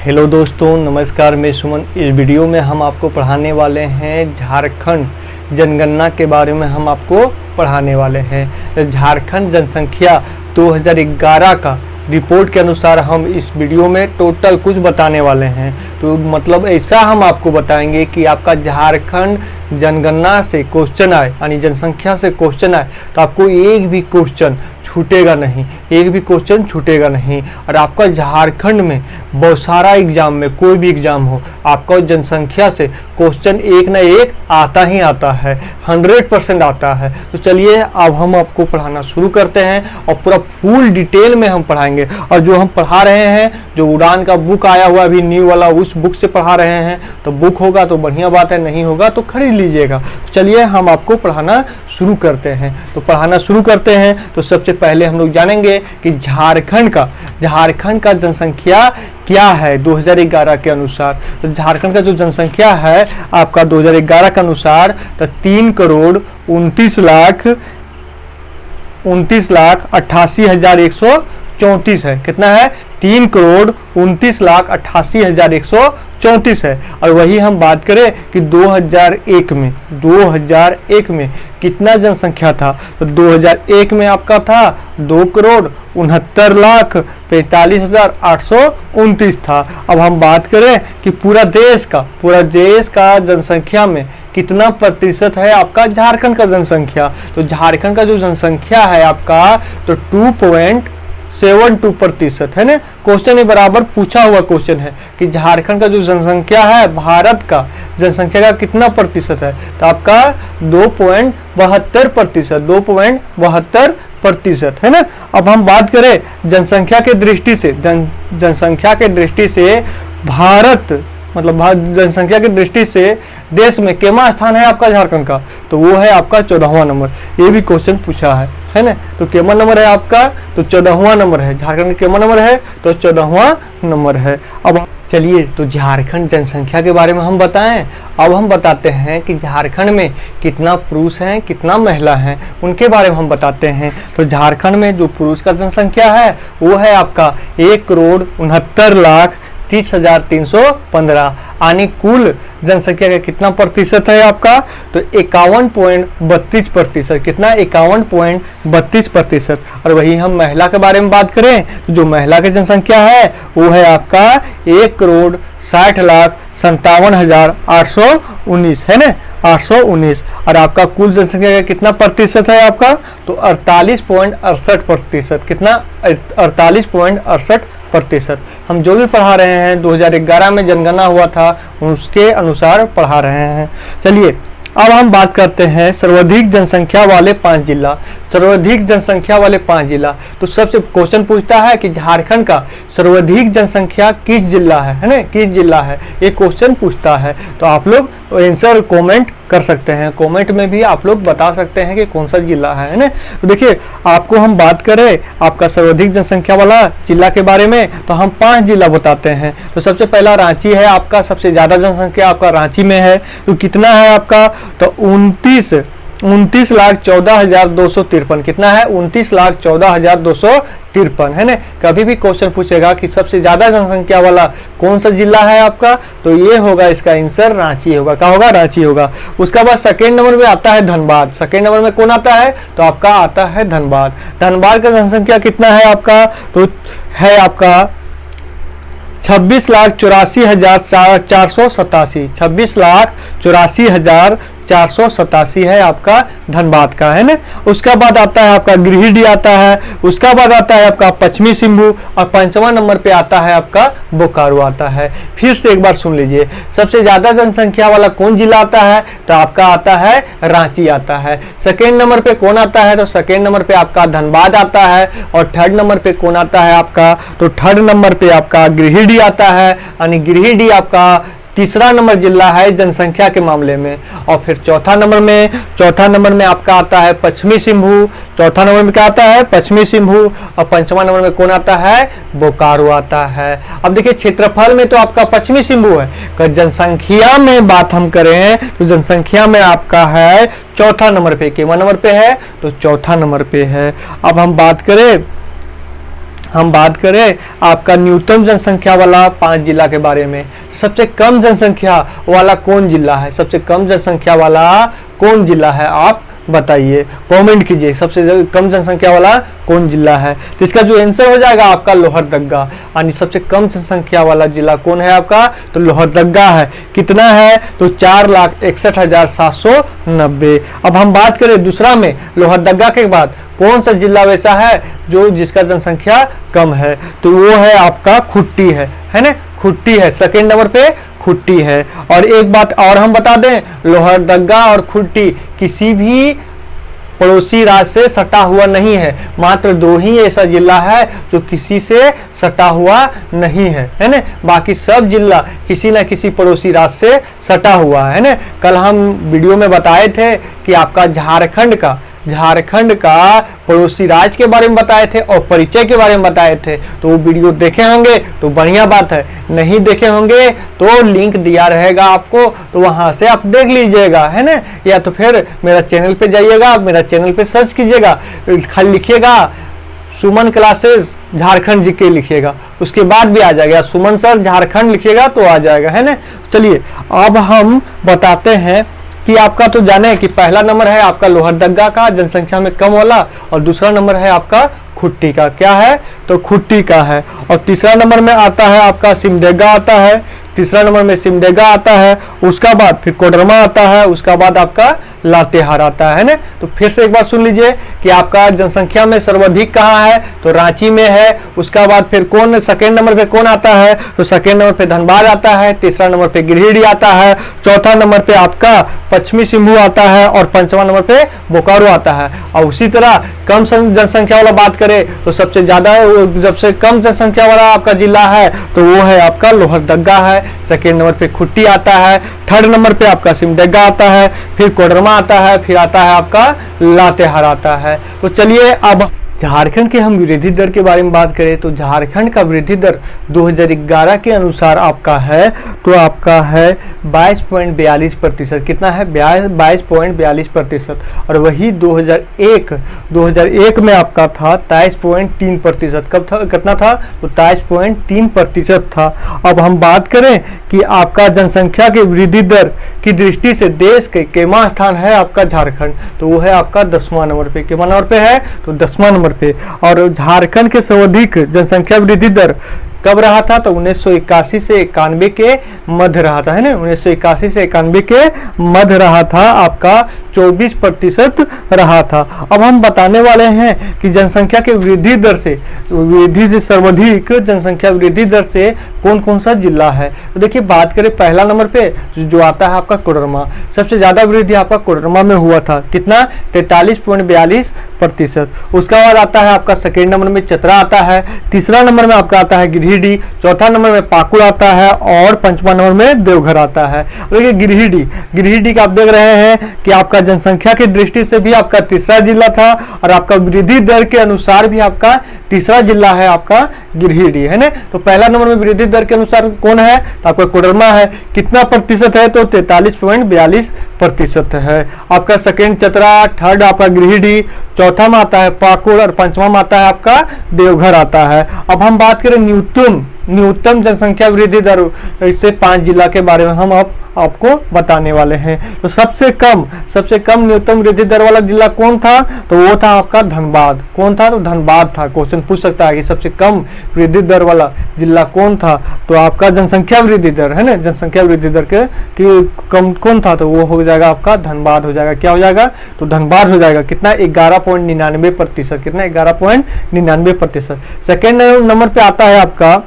Hello दोस्तों, नमस्कार। मैं सुमन। इस वीडियो में हम आपको पढ़ाने वाले हैं झारखंड जनगणना के बारे में। हम आपको पढ़ाने वाले हैं झारखंड जनसंख्या 2011 का रिपोर्ट के अनुसार हम इस वीडियो में टोटल कुछ बताने वाले हैं। तो मतलब ऐसा हम आपको बताएंगे कि आपका झारखंड जनगणना से क्वेश्चन आए, यानी जनसंख्या से क्वेश्चन आए, तो आपको एक भी क्वेश्चन छूटेगा नहीं, एक भी क्वेश्चन छूटेगा नहीं। और आपका झारखंड में बहुत सारा एग्जाम में, कोई भी एग्जाम हो, आपका जनसंख्या से क्वेश्चन एक ना एक आता ही आता है, 100% आता है। तो चलिए अब हम आपको पढ़ाना शुरू करते हैं और पूरा फुल डिटेल में हम पढ़ाएंगे। और जो हम पढ़ा रहे हैं, जो उड़ान का बुक आया हुआ अभी न्यू वाला, उस बुक से पढ़ा रहे हैं। तो बुक होगा तो बढ़िया बात है, नहीं होगा तो खरीद लीजिएगा। चलिए हम आपको पढ़ाना शुरू करते हैं। तो पढ़ाना शुरू करते हैं तो सबसे पहले हम लोग जानेंगे कि झारखंड का जनसंख्या क्या है 2011 के अनुसार। तो झारखंड का जो जनसंख्या है आपका 2011 के अनुसार तो 3,29,88,134 है। कितना है? 3,29,88,134 है। और वही हम बात करें कि 2001 में कितना जनसंख्या था, तो 2001 में आपका था 2,69,45,829 था। अब हम बात करें कि पूरा देश का जनसंख्या में कितना प्रतिशत है आपका झारखंड का जनसंख्या। तो झारखंड का जो जनसंख्या है आपका तो 2.72% है ना। क्वेश्चन में बराबर पूछा हुआ क्वेश्चन है कि झारखंड का जो जनसंख्या है भारत का जनसंख्या का कितना प्रतिशत है, तो आपका 2.72% है ना। अब हम बात करें जनसंख्या के दृष्टि से भारत, मतलब जनसंख्या की दृष्टि से देश में केमा स्थान है आपका झारखंड का, तो वो है आपका 14वां नंबर। ये भी क्वेश्चन पूछा है ना। तो केमा नंबर है आपका, तो 14वां नंबर है। झारखंड का केमा नंबर है, तो 14वां नंबर है। अब चलिए तो झारखंड जनसंख्या के बारे में हम बताएं। अब हम बताते हैं कि झारखंड में कितना पुरुष हैं, कितना महिला हैं, उनके बारे में हम बताते हैं। तो झारखंड में जो पुरुष का जनसंख्या है वो है आपका 1,69,30,315, यानी कुल जनसंख्या का कितना प्रतिशत है आपका, तो 51.32%। कितना? 51.32%। और वही हम महिला के बारे में बात करें तो जो महिला की जनसंख्या है वो है आपका 1,60,57,819 है ना, 819। और आपका कुल जनसंख्या का कितना प्रतिशत है आपका, तो 48.68%। कितना? 48.68%। हम जो भी पढ़ा रहे हैं 2011 में जनगणना हुआ था उसके अनुसार पढ़ा रहे हैं। चलिए अब हम बात करते हैं सर्वाधिक जनसंख्या वाले 5 जिला। सर्वाधिक जनसंख्या वाले 5 जिला, तो सबसे क्वेश्चन पूछता है कि झारखंड का सर्वाधिक जनसंख्या किस जिला है ना, किस जिला है, ये क्वेश्चन पूछता है। तो आप लोग आंसर कमेंट कर सकते हैं, कमेंट में भी आप लोग बता सकते हैं कि कौन सा जिला है ना। तो देखिए आपको हम बात करें आपका सर्वाधिक जनसंख्या वाला जिला के बारे में, तो हम 5 जिला बताते हैं। तो सबसे पहला रांची है आपका, सबसे ज्यादा जनसंख्या आपका रांची में है। तो कितना है आपका, तो 29,14,253। कितना है? 29,14,253 है ना। कभी भी क्वेश्चन पूछेगा कि सबसे ज्यादा जनसंख्या वाला कौन सा जिला है आपका, तो ये होगा इसका आंसर रांची होगा। क्या होगा? रांची होगा। उसका बाद सेकेंड नंबर में आता है धनबाद। सेकेंड नंबर में कौन आता है, तो आपका आता है धनबाद। धनबाद का जनसंख्या कितना है आपका, तो है आपका 26,84,487। 26,84,487 है आपका धनबाद का, है ना। उसका बाद आता है आपका गिरिडीह आता है। उसका बाद आता है आपका पश्चिमी सिंहभूम और 5वां नंबर पे आता है आपका बोकारो आता है। फिर से एक बार सुन लीजिए, सबसे ज्यादा जनसंख्या वाला कौन जिला आता है, तो आपका आता है रांची आता है। सेकेंड नंबर पे कौन आता है, तो सेकेंड नंबर पे आपका धनबाद आता है। और थर्ड नंबर पे कौन आता है आपका, तो थर्ड नंबर पे आपका गिरिडीह आता है, यानी गिरिडीह आपका तीसरा नंबर जिला है जनसंख्या के मामले में। और फिर चौथा नंबर में आपका आता है पश्चिमी सिंहभूम। चौथा नंबर में क्या आता है? पश्चिमी सिंहभूम। और 5वां नंबर में कौन आता है? बोकारो आता है। अब देखिए क्षेत्रफल में तो आपका पश्चिमी सिंहभूम है, अगर जनसंख्या में बात हम करें तो जनसंख्या में आपका है चौथा नंबर पे। कितना नंबर पे है? तो चौथा नंबर पे है। अब हम बात करें हम बात करें आपका न्यूनतम जनसंख्या वाला 5 जिला के बारे में, सबसे कम जनसंख्या वाला कौन जिला है? सबसे कम जनसंख्या वाला कौन जिला है आप बताइए, कमेंट कीजिए। सबसे कम जनसंख्या वाला कौन जिला है? तो इसका जो आंसर हो जाएगा आपका लोहरदगा। यानी सबसे कम जनसंख्या वाला जिला कौन है आपका? तो लोहरदगा है। कितना है? तो 4,61,790। अब हम बात करें दूसरा में, लोहरदगा के बाद कौन सा जिला वैसा है जो जिसका जनसंख्या कम है? तो वो है आपका खुट्टी है ना, खुट्टी है। सेकेंड नंबर पे खुट्टी है। और एक बात और हम बता दें, लोहरदगा और खुट्टी किसी भी पड़ोसी राज्य से सटा हुआ नहीं है। मात्र 2 ही ऐसा जिला है जो किसी से सटा हुआ नहीं है ना। बाकी सब जिला किसी न किसी पड़ोसी राज्य से सटा हुआ है ना। कल हम वीडियो में बताए थे कि आपका झारखंड का पड़ोसी राज्य के बारे में बताए थे और परिचय के बारे में बताए थे। तो वो वीडियो देखे होंगे तो बढ़िया बात है, नहीं देखे होंगे तो लिंक दिया रहेगा आपको, तो वहां से आप देख लीजिएगा है ना। या तो फिर मेरा चैनल पे जाइएगा, मेरा चैनल पे सर्च कीजिएगा, खाली लिखिएगा सुमन क्लासेस झारखंड जीके लिखिएगा, उसके बाद भी आ जाएगा। सुमन सर झारखंड लिखिएगा तो आ जाएगा है ना। चलिए अब हम बताते हैं कि आपका तो जाने कि पहला नंबर है आपका लोहरदगा का जनसंख्या में कम वाला, और दूसरा नंबर है आपका खुट्टी का। क्या है? तो खुट्टी का है। और तीसरा नंबर में आता है आपका सिमडेगा आता है, तीसरा नंबर में सिमडेगा आता है, उसका बाद फिर कोडरमा आता है, उसका बाद आपका लातेहार आता है ना। तो फिर से एक बार सुन लीजिए कि आपका जनसंख्या में सर्वाधिक कहाँ है? तो रांची में है। उसका बाद फिर कौन सेकेंड नंबर पे कौन आता है? तो सेकेंड नंबर पे धनबाद आता है, तीसरा नंबर पे गिरिडीह आता है, चौथा नंबर पे आपका पश्चिमी सिंहभूम आता है और पांचवा नंबर पे बोकारो आता है। और उसी तरह कम जनसंख्या वाला बात करें तो सबसे कम जनसंख्या वाला आपका जिला है तो वो है आपका लोहरदगा है। सेकेंड नंबर पे खुट्टी आता है, थर्ड नंबर पे आपका सिमडेगा आता है, फिर कोडरमा आता है, फिर आता है आपका लातेहार आता है। तो चलिए अब झारखंड के हम वृद्धि दर के बारे में बात करें तो झारखंड का वृद्धि दर 2011 के अनुसार आपका है तो आपका है 22.42%। कितना है? 22.42%। और वही 2001 में आपका था 23.3%। कब था? कितना था? तो 23.3% था। अब हम बात करें कि आपका जनसंख्या की वृद्धि दर की दृष्टि से देश के केमा स्थान है आपका झारखंड, तो वो है आपका 10वां नंबर पे। कितना नंबर पे है? तो 10वां नंबर पे। और झारखंड के सर्वाधिक जनसंख्या वृद्धि दर कब रहा था? तो 1981 से 91 के मध्य रहा था है ना। 1981 से 91 के मध्य रहा था, आपका 24% रहा था। अब हम बताने वाले हैं कि जनसंख्या के वृद्धि दर से सर्वाधिक जनसंख्या वृद्धि दर से कौन कौन सा जिला है। तो देखिए बात करें पहला नंबर पे जो आता है आपका कोडरमा, सबसे ज्यादा वृद्धि आपका कोडरमा में हुआ था। कितना? 43.42%। उसका बाद आता है आपका सेकेंड नंबर में चतरा आता है, तीसरा नंबर में आपका आता है गिरिडीह, चौथा नंबर में पाकुड़ आता है और पांचवा नंबर में देवघर आता है। देखिए गिरिडीह का आप देख रहे हैं कि आपका जनसंख्या की दृष्टि से भी आपका तीसरा जिला था और आपका वृद्धि दर के अनुसार भी आपका तीसरा जिला है आपका गिरिडीह है ना। तो पहला नंबर में वृद्धि दर के अनुसार कौन है? तो आपका कोडरमा है। कितना प्रतिशत है? तो 43.42% है। आपका सेकेंड चतरा, थर्ड आपका गिरिडीह, चौथा में आता है पाकुड़ और पांचवा में आता है आपका देवघर आता है। अब हम बात करें न्यूनतम जनसंख्या वृद्धि दर, इससे 5 जिला के बारे में हम आपको बताने वाले हैं। तो सबसे कम न्यूनतम वृद्धि दर वाला जिला कौन था? तो वो था आपका धनबाद। कौन था? तो धनबाद था। क्वेश्चन पूछ सकता है कि सबसे कम वृद्धि दर वाला जिला कौन था? तो आपका जनसंख्या वृद्धि दर है ना, जनसंख्या वृद्धि दर के कम कौन था? तो वो हो जाएगा आपका धनबाद हो जाएगा। क्या हो जाएगा? तो धनबाद हो जाएगा। कितना? 11.99%। कितना? 11.99%। सेकेंड नंबर पे आता है आपका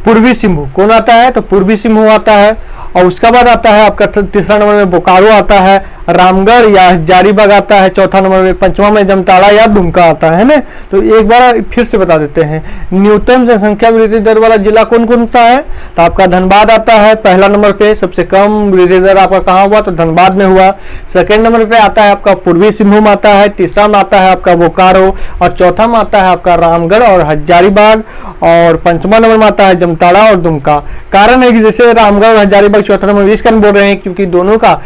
पूर्वी सिंहभूम। कौन आता है? तो पूर्वी सिंहभूम आता है। और उसका बाद आता है आपका तीसरा नंबर में बोकारो आता है, रामगढ़ या हजारीबाग आता है, चौथा नंबर में, पंचवा में जामताड़ा या दुमका आता है ना। तो एक बार फिर से बता देते हैं, न्यूनतम जनसंख्या वृद्धि दर वाला जिला कौन कौन सा है? तो आपका धनबाद आता है पहला नंबर पे। सबसे कम वृद्धि दर आपका कहाँ हुआ? तो धनबाद में हुआ। सेकेंड नंबर पे आता है आपका पूर्वी सिंहभूम आता है, तीसरा में आता है आपका बोकारो और चौथा में आता है आपका रामगढ़ और हजारीबाग और पांचवा नंबर में आता है जामताड़ा और दुमका। कारण है कि जैसे रामगढ़ और हजारीबाग चौथा नंबर इसका बोल रहे हैं क्योंकि दोनों का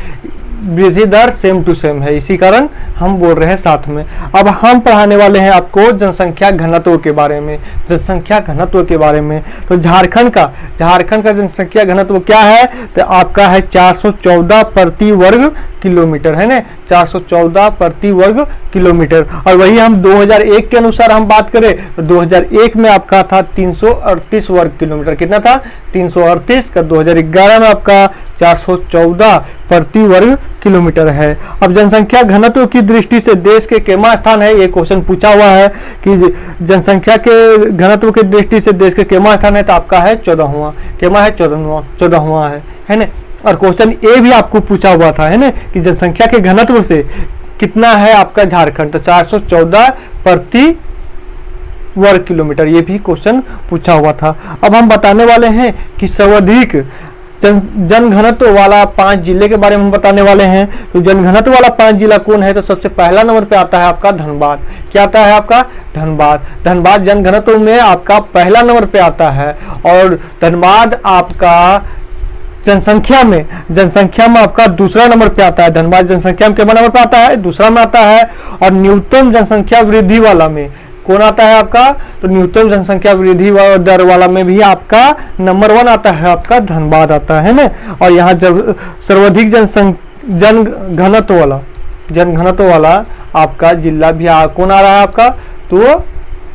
वृद्धि दर सेम टू सेम है, इसी कारण हम बोल रहे हैं साथ में। अब हम पढ़ाने वाले हैं आपको जनसंख्या घनत्व के बारे में, जनसंख्या घनत्व के बारे में। तो झारखंड का जनसंख्या घनत्व क्या है, तो आपका है 414 प्रति वर्ग किलोमीटर, है ना, 414 प्रति वर्ग किलोमीटर। और वही हम 2001 के अनुसार हम बात करें तो 2001 में आपका था 338 वर्ग किलोमीटर। कितना था, 338 का 2011 में आपका 414 प्रति वर्ग किलोमीटर है। अब जनसंख्या घनत्व की दृष्टि से देश के केमा स्थान है, ये क्वेश्चन पूछा हुआ है कि जनसंख्या के घनत्व की दृष्टि से देश के केमा स्थान है, तो आपका है 14वां, केमा है 14वां है ना। और क्वेश्चन ए भी आपको पूछा हुआ था, है ना, कि जनसंख्या के घनत्व से कितना है आपका झारखंड, तो 414 प्रति वर्ग किलोमीटर, ये भी क्वेश्चन पूछा हुआ था। अब हम बताने वाले हैं कि सर्वाधिक जनघनत्व वाला 5 जिले के बारे में हम बताने वाले हैं। तो जनघनत्व वाला 5 जिला कौन है, तो सबसे पहला नंबर पे आता है आपका धनबाद। क्या आता है आपका, धनबाद। धनबाद जनघनत्व में आपका पहला नंबर पे आता है। और धनबाद आपका जनसंख्या में आपका दूसरा नंबर पे आता है। धनबाद जनसंख्या में कितना नंबर पे आता है, दूसरा में आता है। और न्यूनतम जनसंख्या वृद्धि वाला में कौन आता है आपका, तो न्यूनतम जनसंख्या वृद्धि दर वाला में भी आपका नंबर 1 आता है, आपका धनबाद आता है ना। और यहाँ जब सर्वाधिक जनघनत्व वाला आपका जिला भी कौन आ रहा है आपका, तो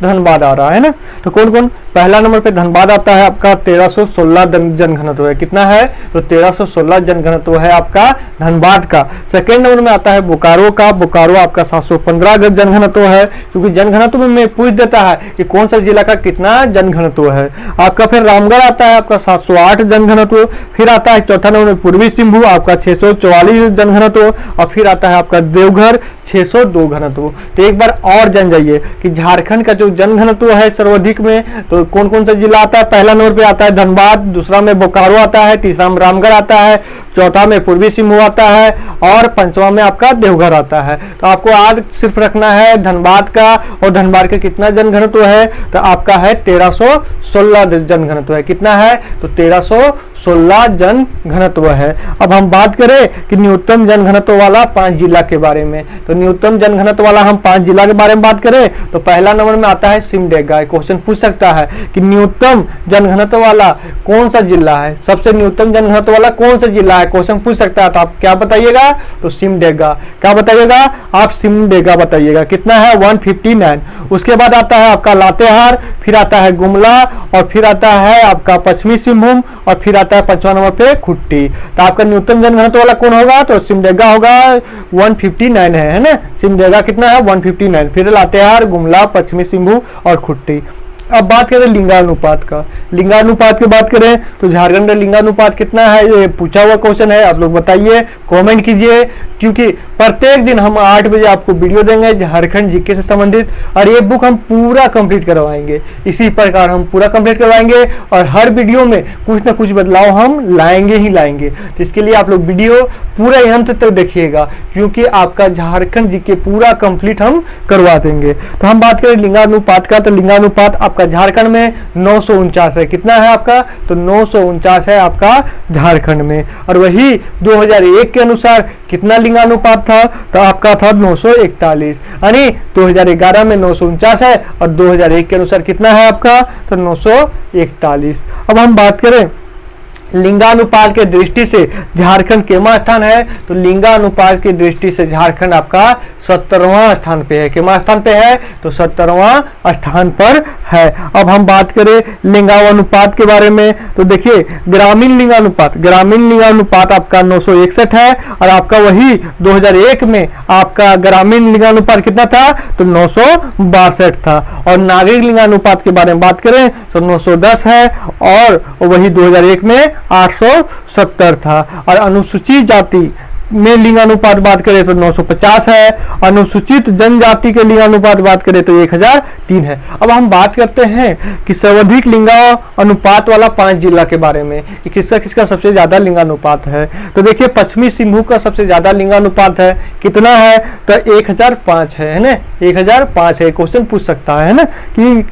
धनबाद आ रहा है ना। तो कौन कौन, पहला नंबर पे धनबाद आता है आपका 1316 जनघनत्व है। कितना है, तो 1316 जनघनत्व है आपका धनबाद का। सेकेंड नंबर में आता है बोकारो का। बोकारो आपका 715 जनघनत्व है, क्योंकि जनघनत्व में पूछ देता है कि कौन सा जिला का कितना जनघनत्व है आपका। फिर रामगढ़ आता है आपका 708 जनघनत्व। फिर आता है चौथा नंबर में पूर्वी सिंहभूम आपका 644 जनघनत्व। और फिर आता है आपका देवघर 602 घनत्व। तो एक बार और जान जाइए कि झारखंड का जो जनघनत्व है सर्वाधिक में, तो कौन कौन सा जिला आता है। पहला नंबर पे आता है धनबाद, दूसरा में बोकारो आता है, तीसरा में रामगढ़ आता है, चौथा में पूर्वी सिंहभूम आता है और पांचवा में आपका देवघर आता है। तो आपको आज सिर्फ रखना है धनबाद का, और धनबाद का कितना जनघनत्व है, तो आपका है 1316 जनघनत्व है। कितना है, तो 1316 जनघनत्व है। अब हम बात करें कि न्यूनतम जनघनत्व वाला 5 जिला के बारे में, तो न्यूनतम जनघनत्व वाला हम 5 जिला के बारे में बात करें तो पहला नंबर में आता है सिमडेगा। क्वेश्चन पूछ सकता है कि न्यूनतम जनघनत्व वाला कौन सा जिला है, सबसे न्यूनतम जनघनत्व वाला कौन सा जिला है, क्वेश्चन पूछ सकता है। तो आप क्या बताइएगा, तो सिमडेगा। क्या बताइएगा आप, सिमडेगा बताइएगा। कितना है, 159। उसके बाद आता है आपका लातेहार, फिर आता है गुमला, और फिर आता है आपका पश्चिमी सिंहभूम, और फिर आता है 5वां नंबर पे खुट्टी। तो आपका न्यूनतम जनघनत्व वाला कौन होगा, तो सिमडेगा होगा, 159 है ना। सिमडेगा कितना है, 159। फिर लातेहार, गुमला, पश्चिमी सिंहभूम और खुट्टी। अब बात करें लिंगानुपात का, लिंगानुपात की बात करें तो झारखंड का लिंगानुपात कितना है, ये पूछा हुआ क्वेश्चन है। आप लोग बताइए, कमेंट कीजिए, क्योंकि प्रत्येक दिन हम 8 बजे आपको वीडियो देंगे झारखंड जीके से संबंधित, और ये बुक हम पूरा कंप्लीट करवाएंगे। इसी प्रकार हम पूरा कंप्लीट करवाएंगे और हर वीडियो में कुछ ना कुछ बदलाव हम लाएंगे ही लाएंगे। तो इसके लिए आप लोग वीडियो पूरा अंत तक देखिएगा, क्योंकि आपका झारखंड जीके पूरा कंप्लीट हम करवा देंगे। तो हम बात करें लिंगानुपात का, तो लिंगानुपात आपका झारखंड में 949 है। कितना है आपका, तो 949 है आपका झारखंड में। और वही 2001 के अनुसार कितना लिंगानुपात था, तो आपका था 941। यानी 2011 में 949 है और 2001 के अनुसार कितना है आपका, तो 941। अब हम बात करें लिंगानुपात के दृष्टि से झारखंड केमा स्थान है, तो लिंगानुपात की दृष्टि से झारखंड आपका 17वां स्थान पे है। केमा स्थान पे है, तो 17वां स्थान पर है। अब हम बात करें लिंगानुपात के बारे में, तो देखिए ग्रामीण लिंगानुपात आपका 961 है, और आपका वही 2001 में आपका ग्रामीण लिंगानुपात कितना था, तो 962 था। और नागरिक लिंगानुपात के बारे में बात करें तो 910 है, और वही 2001 में 870 था। और अनुसूचित जाति में लिंगानुपात बात करें तो 950 है, अनुसूचित जनजाति के लिंगानुपात बात करें तो 1003 है। अब हम बात करते हैं कि सर्वाधिक लिंगानुपात वाला 5 जिला के बारे में, कि किसका किसका सबसे ज्यादा लिंगानुपात है। तो देखिए पश्चिमी सिंहभूम का सबसे ज्यादा लिंगानुपात है, कितना है, तो 1005 है ना, 1005 है। क्वेश्चन पूछ सकता है ना कि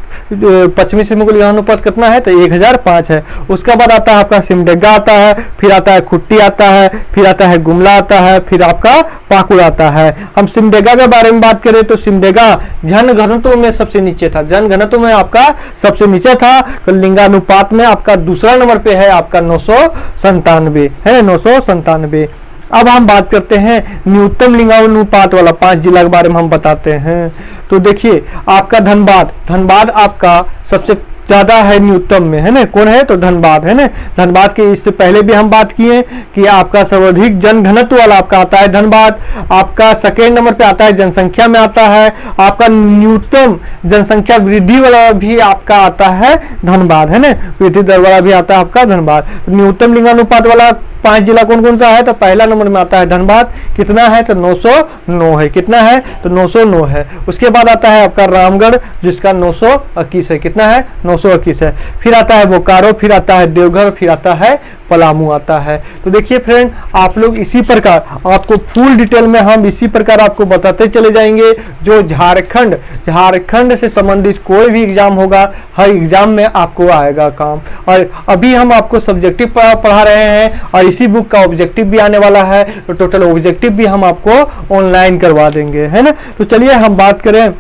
पश्चिमी सिंहभूम का लिंगानुपात कितना है, तो 1005 है। उसके बाद आता है आपका सिमडेगा आता है, फिर आता है खुट्टी आता है, फिर आता है गुमला आता है, फिर आपका पाकुड़ आता है। हम सिमडेगा के बारे में बात करें तो सिमडेगा जन घनत्व में सबसे नीचे था, जन घनत्व में आपका सबसे नीचे था। तो लिंगानुपात में आपका दूसरा नंबर पे है आपका 997 है, 997। अब हम बात करते हैं न्यूनतम लिंगानुपात वाला 5 जिला के बारे में हम बताते हैं। तो देखिए आपका धनबाद, धनबाद आपका सबसे ज्यादा है न्यूनतम में, है ना। कौन है तो धनबाद, है ना। धनबाद के इससे पहले भी हम बात किए कि आपका सर्वाधिक जन घनत्व वाला आपका आता है धनबाद। आपका सेकेंड नंबर पे आता है जनसंख्या में आता है। आपका न्यूनतम जनसंख्या वृद्धि वाला भी आपका आता है धनबाद, है ना। वृद्धि दर वाला भी आता है आपका धनबाद। न्यूनतम लिंगानुपात वाला 5 जिला कौन कौन सा है तो पहला नंबर में आता है धनबाद। कितना है तो 909 है। कितना है तो 909 है। उसके बाद आता है आपका रामगढ़ जिसका 921 है। कितना है 921 है। फिर आता है बोकारो, फिर आता है देवघर, फिर आता है पलामू आता है। तो देखिए फ्रेंड, आप लोग इसी प्रकार आपको फुल डिटेल में हम इसी प्रकार आपको बताते चले जाएंगे। जो झारखंड से संबंधित कोई भी एग्जाम होगा, हर एग्जाम में आपको आएगा काम। और अभी हम आपको सब्जेक्टिव पढ़ा रहे हैं और इसी बुक का ऑब्जेक्टिव भी आने वाला है। तो टोटल ऑब्जेक्टिव भी हम आपको ऑनलाइन करवा देंगे, है ना। तो चलिए हम बात करें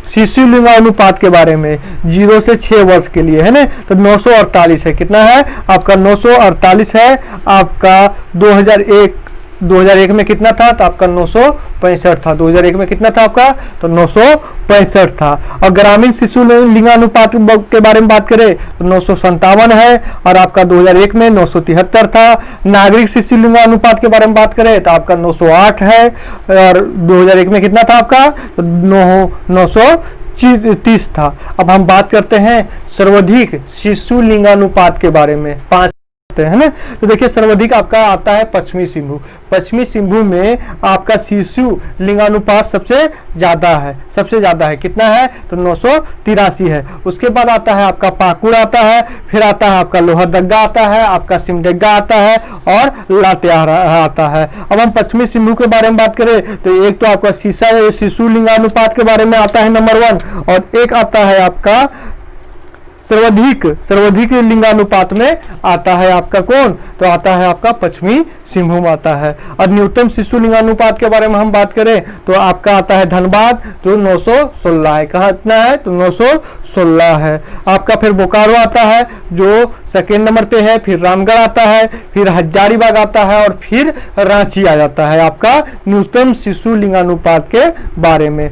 शिशु लिंगानुपात के बारे में 0 से 6 वर्ष के लिए, है ना। तो 948 है। कितना है आपका 948 है। आपका 2001 में कितना था तो आपका 965 था। 2001 में कितना था आपका तो 965 था। और ग्रामीण शिशु लिंगानुपात के बारे में बात करें तो 957 है और आपका 2001 में 973 था। नागरिक शिशु लिंगानुपात के बारे में बात करें तो आपका 908 है और 2001 में कितना था आपका तो 930 था। अब हम बात करते हैं सर्वाधिक शिशु लिंगानुपात के बारे में 5, है ना। तो देखिए सर्वाधिक आपका आता है पश्चिमी सिंहभूम। पश्चिमी सिंहभूम में आपका शिशु लिंगानुपात सबसे ज्यादा है। कितना है तो 983 है। उसके बाद आता है आपका पाकुड़ आता है, फिर आता है आपका लोहरदगा आता है, आपका सिमडेगा आता है और लातेहार आता है। अब हम पश्चिमी सिंहभूम के बारे में बात करें तो एक तो आपका शिशु लिंगानुपात के बारे में आता है नंबर 1 और एक आता है आपका सर्वाधिक लिंगानुपात में आता है आपका कौन तो आता है आपका पश्चिमी सिंहभूम आता है। और न्यूनतम शिशु लिंगानुपात के बारे में हम बात करें तो आपका आता है धनबाद जो 916 है। कहाँ इतना है तो 916 है। आपका फिर बोकारो आता है जो सेकेंड नंबर पे है, फिर रामगढ़ आता है, फिर हजारीबाग आता है और फिर रांची आ जाता है आपका न्यूनतम शिशु लिंगानुपात के बारे में।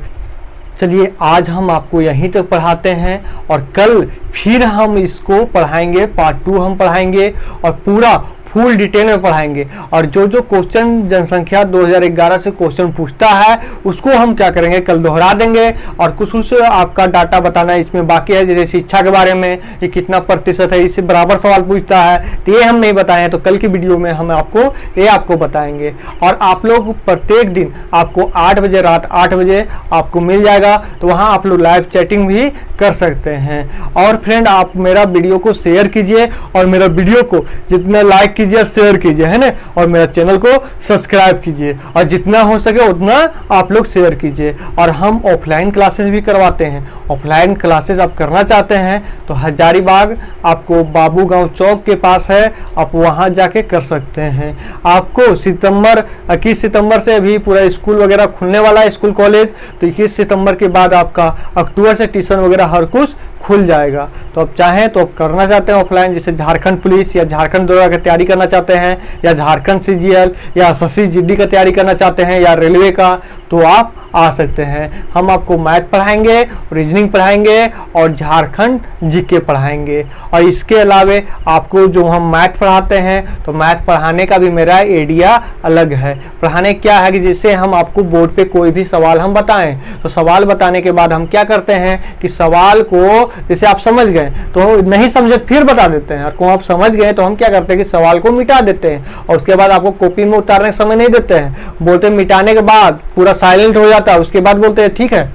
चलिए आज हम आपको यहीं तक पढ़ाते हैं और कल फिर हम इसको पढ़ाएंगे, पार्ट 2 हम पढ़ाएंगे और पूरा फुल डिटेल में पढ़ाएंगे। और जो क्वेश्चन जनसंख्या 2011 से क्वेश्चन पूछता है उसको हम क्या करेंगे कल दोहरा देंगे। और कुछ आपका डाटा बताना इसमें बाकी है, जैसे शिक्षा के बारे में ये कितना प्रतिशत है, इससे बराबर सवाल पूछता है तो ये हम नहीं बताए, तो कल की वीडियो में हम आपको बताएंगे। और आप लोग प्रत्येक दिन आपको 8 बजे रात 8 बजे आपको मिल जाएगा, तो वहाँ आप लोग लाइव चैटिंग भी कर सकते हैं। और फ्रेंड आप मेरा वीडियो को शेयर कीजिए और मेरा वीडियो को जितना लाइक कीजिए, शेयर कीजिए, है ना। और मेरा चैनल को सब्सक्राइब कीजिए और जितना हो सके उतना आप लोग शेयर कीजिए। और हम ऑफलाइन क्लासेस भी करवाते हैं। ऑफलाइन क्लासेस आप करना चाहते हैं तो हजारीबाग आपको बाबू गांव चौक के पास है, आप वहां जाके कर सकते हैं। आपको 21 सितंबर से अभी पूरा स्कूल वगैरह खुलने वाला है, स्कूल कॉलेज। तो 21 सितंबर के बाद आपका अक्टूबर से ट्यूशन वगैरह हर कुछ खुल जाएगा। तो आप चाहें तो आप करना चाहते हैं ऑफलाइन, जैसे झारखंड पुलिस या झारखंड दौरा की तैयारी करना चाहते हैं या झारखंड CGL या SSC GD का तैयारी करना चाहते हैं या रेलवे का, तो आप आ सकते हैं। हम आपको मैथ पढ़ाएंगे, रीजनिंग पढ़ाएंगे और झारखंड GK पढ़ाएंगे। और इसके अलावे आपको जो हम मैथ पढ़ाते हैं तो मैथ पढ़ाने का भी मेरा एरिया अलग है। पढ़ाने क्या है कि जैसे हम आपको बोर्ड पे कोई भी सवाल हम बताएं तो सवाल बताने के बाद हम क्या करते हैं कि सवाल को जैसे आप समझ गए तो नहीं समझे फिर बता देते हैं, और को आप समझ गए तो हम क्या करते हैं कि सवाल को मिटा देते हैं और उसके बाद आपको कॉपी में उतारने का समय नहीं देते हैं। बोलते मिटाने के बाद पूरा साइलेंट हो जाता है, उसके बाद बोलते हैं ठीक है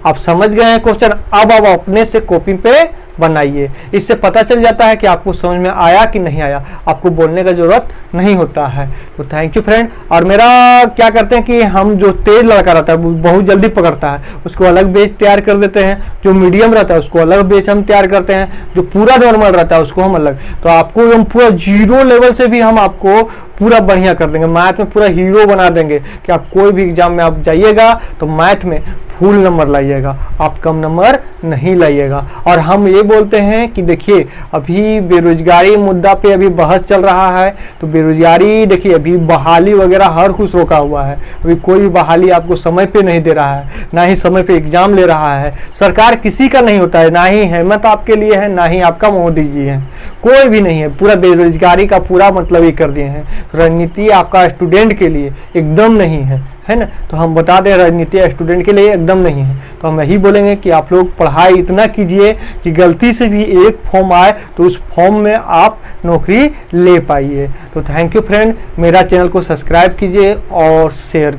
आप समझ गए हैं क्वेश्चन, अब आप अपने से कॉपी पे बनाइए। इससे पता चल जाता है कि आपको समझ में आया कि नहीं आया, आपको बोलने का जरूरत नहीं होता है। तो थैंक यू फ्रेंड। और मेरा क्या करते हैं कि हम जो तेज लड़का रहता है वो बहुत जल्दी पकड़ता है, उसको अलग बेच तैयार कर देते हैं। जो मीडियम रहता है उसको अलग बेच हम तैयार करते हैं। जो पूरा नॉर्मल रहता है उसको हम अलग। तो आपको हम पूरा जीरो लेवल से भी हम आपको पूरा बढ़िया कर देंगे, मैथ में पूरा हीरो बना देंगे कि आप कोई भी एग्जाम में आप जाइएगा तो मैथ में फुल नंबर लाइएगा, आप कम नंबर नहीं लाइएगा। और हम ये बोलते हैं कि देखिए अभी बेरोजगारी मुद्दा पे अभी बहस चल रहा है, तो बेरोजगारी देखिए अभी बहाली वगैरह हर कुछ रोका हुआ है। अभी कोई भी बहाली आपको समय पे नहीं दे रहा है, ना ही समय पे एग्जाम ले रहा है। सरकार किसी का नहीं होता है, ना ही हेमंत आपके लिए है, ना ही आपका मोदी जी है, कोई भी नहीं है। पूरा बेरोजगारी का पूरा मतलब ये कर दिए हैं। राजनीति आपका स्टूडेंट के लिए एकदम नहीं है ना। तो हम बता दें राजनीति स्टूडेंट के लिए एकदम नहीं है। तो हम यही बोलेंगे कि आप लोग पढ़ाई इतना कीजिए कि गलती से भी एक फॉर्म आए तो उस फॉर्म में आप नौकरी ले पाइए। तो थैंक यू फ्रेंड, मेरा चैनल को सब्सक्राइब कीजिए और शेयर कीजिए।